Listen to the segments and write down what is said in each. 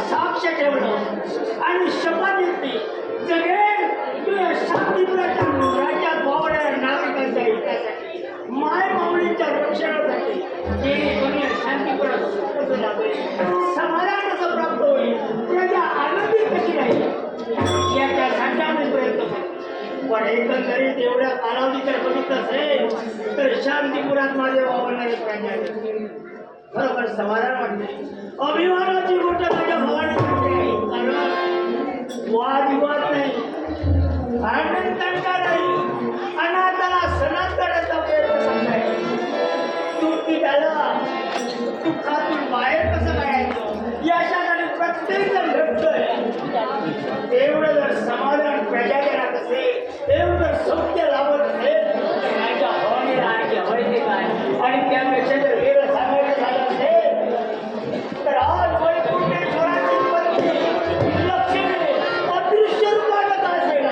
साक्ष ठेवलं आणि शपथ घेतली जगेल तुझ्या शांतीपुराच्या राज्यात वावरणाऱ्या नागरिकांच्या हितासाठी माय माऊलीच्या रक्षणासाठी जे कोणी शांतीपुरात सुख लागेल समाधान कसं प्राप्त होईल प्रजा आनंदी कशी राहील याच्यासाठी आम्ही प्रयत्न करतो पण एकंदरीत एवढ्या कालावधी जर बघितलं असेल तर शांतीपुरात माझे वावरणारे प्राणी खरोखर समाधान वाटते अभिमानाची गोष्ट माझ्या भवानी आहे कारण वादविवाद नाही भांडणतंटा नाही अनाथाला सनातनाचा प्रयत्न समजाय तू त्याला दुःखातून बाहेर कसं काढायचं याच्यासाठी प्रत्येक जण घडतोय एवढं जर समाधान प्रजा देणार असेल एवढं जर सौख्य लाभत असेल तर माझ्या भवानीला आणखी हवं ते काय आणि त्यापेक्षा जर वेगळं सांगायचं झालं असेल तर आज वैकुंठेश्वराची पत्नी लक्ष्मी अदृश्य रूपात असेल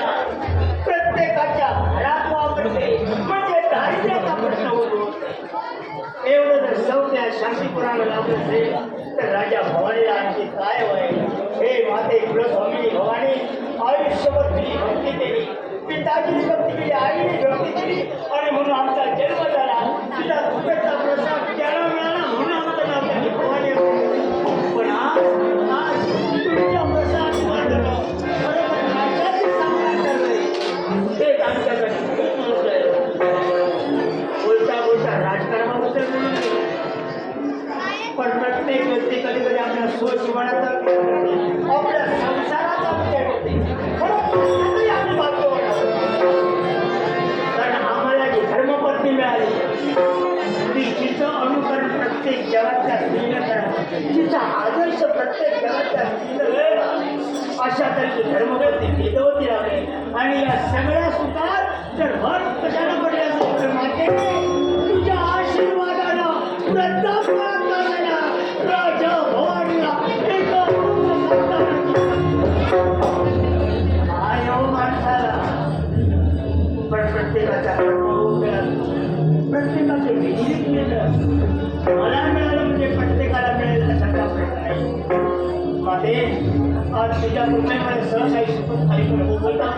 प्रत्येकाच्या घरात वापरते म्हणजे दारिद्र्याचा प्रश्न होतो एवढं जर सौख्य शांतीपुराला लाभलं असेल तर राजा भवानीला आणखी काय होईल हे माते कुलस्वामिनी भवानी आयुष्यभर तिने भक्ती केली पिताजीने भक्ती केली आईने भक्ती केली आणि म्हणून आमचा जन्म झाला तिला कृपेचा प्रसाद त्याला मिळाला म्हणून आमचं नाव त्याने भवानी पण आज तुमच्या प्रसाद राज्याची सामना करणे तेच आमच्यासाठी खूप महत्व आहे बोलता बोलता राजकारणाबद्दल बोलून पण प्रत्येक व्यक्ती कधी कधी आपल्या स्वजीवनाचा आपल्या संसाराचा विचार करते आम्ही वागतो कारण आम्हाला जी धर्मपत्नी मिळाली तिचं अनुकरण प्रत्येक जगातल्या स्त्रीनं करावं तिचा आदर्श प्रत्येक जगातल्या स्त्रीनं अशा तऱ्हेची धर्मपत्नी भेदवती राहावे आणि या सगळ्या सुखात जर भर कशाला पडले असेल तर माते तुझ्या आशीर्वादानं वृद्धापकाळात राजा भवानीला माणसाला पण प्रत्येकाचा प्रत्येकाचे विहित मिळतं मला मिळालं म्हणजे प्रत्येकाला मिळेल असा का प्रश्न नाही माते आज तुझ्या कुटुंबामध्ये सहसा शिकून खाली बोलता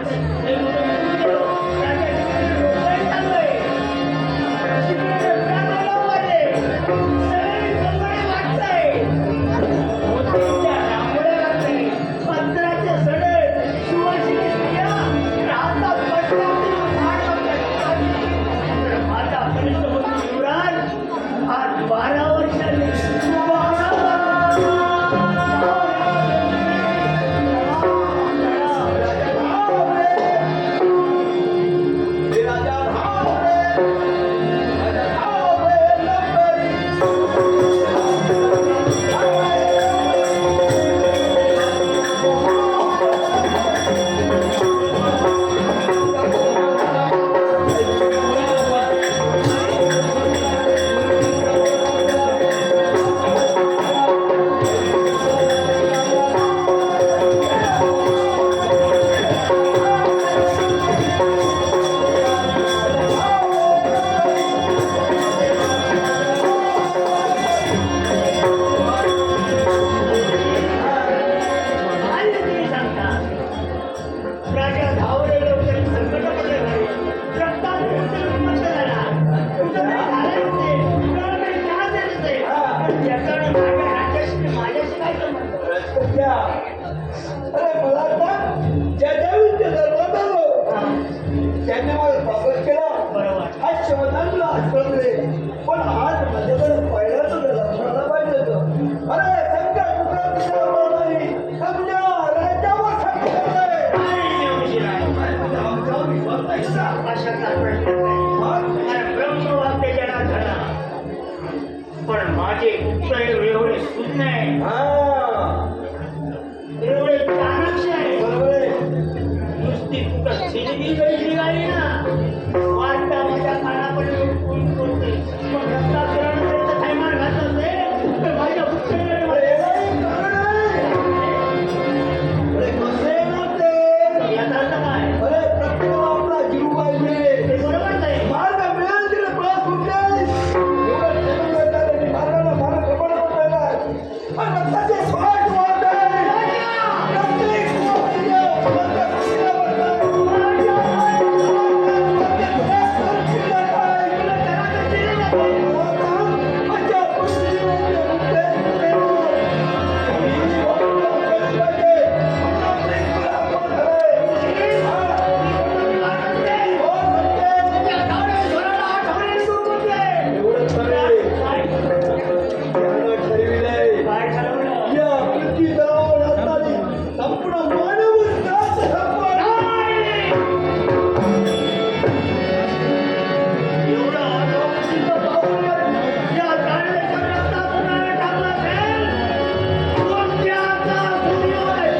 राजा अरे मला आता ज्या ज्यावेळी ते धर्मात आलो त्यांनी मला स्वागत केला. बरोबर. आज शब्दात तुला आठवले पण आज माझ्याकडे पहिल्याच लक्षाला पाहिजे होतं. अरे संकट तुझा तुझ्यावर नाही समजा राज्यावर संकट आहे. आणि ते उशीर आहे. आमचा विश्वास नाही का? अशाचा प्रश्न नाही. अरे ब्रह्मवाक्य जरा झाला पण माझे पुत्र एवढे सुज्ञ आहे, एवढे चाणक्ष आहे. बरोबर आहे. नुसती कुठं सिनेमी काही निघाली ना वाटता माझ्या कानाकडे कोण करते पण रक्ताकरण त्याचं थैमान घातलं असेल तर माझ्या पुत्राने अरे हे कारण आहे. अरे कसे नव्हते. याचा अर्थ काय? अरे प्रत्येक आपला जीव पाहिजे. ते बरोबर नाही. मार्ग मिळेल तिला पळत सुटले. एवढं जन्म भेटला त्यांनी मार्गाला मार्ग प्रमाण बनवला. पण रक्ताचे स्वाट वाहत आहे. प्रत्येक गोष्टीला प्रत्येक गोष्टीला बनतात. काय ठरवलं? एवढं अधोगतीचं पाऊल या गाडव्याच्या रस्त्यात उन्हाळ्यात टाकलं असेल, कोणत्याचा सूर्योदय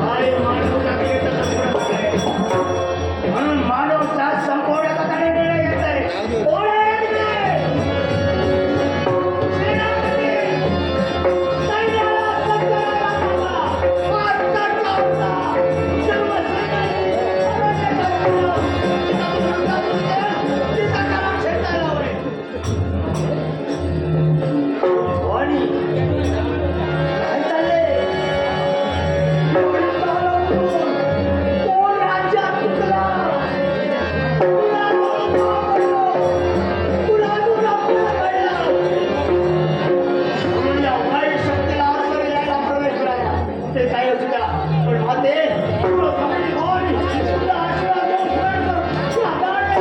काय मानव जातीचं संपूर्ण आहे. म्हणून मानव जात संपवण्याचा काही निर्णय घेतलाय. कोण आहे तिथे? सेनापती! सैन्याला सज्जनाला थांबा. आत्ताच्या आत्ता. सर्व सैन्याने अरण्याच्या बाजूला जिथं दुर्गा दिसेल, तिथं त्याला छेडायला हवे. आणि काय चाललंय? कोण राज्यात तुटला? कुणाला कळलं? म्हणून या वाईट शक्तीला आश्रय द्यायला प्रवेश करायला. ते काय असू द्या, पण माते तुला समजली कोण? तुला आशीर्वाद देऊन सोडतो. तुला दान आहे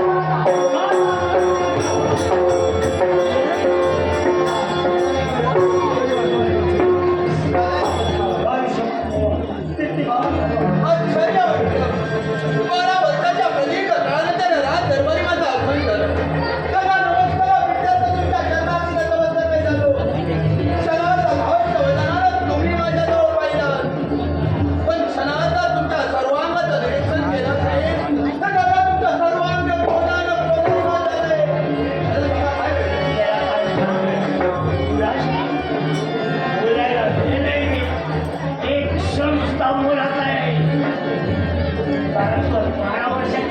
एक संस्था मुलात आहे. 12 वर्षाची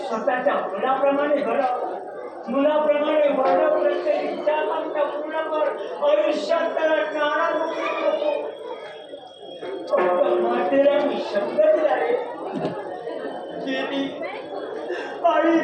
स्वतःच्या मुलाप्रमाणे घडव, मुलाप्रमाणे वाढव, प्रत्येक इच्छा आकांक्षा पूर्ण कर. आयुष्यात त्याला नाना नको. फक्त मातेला मी शब्द दिला आहे, गेली आणि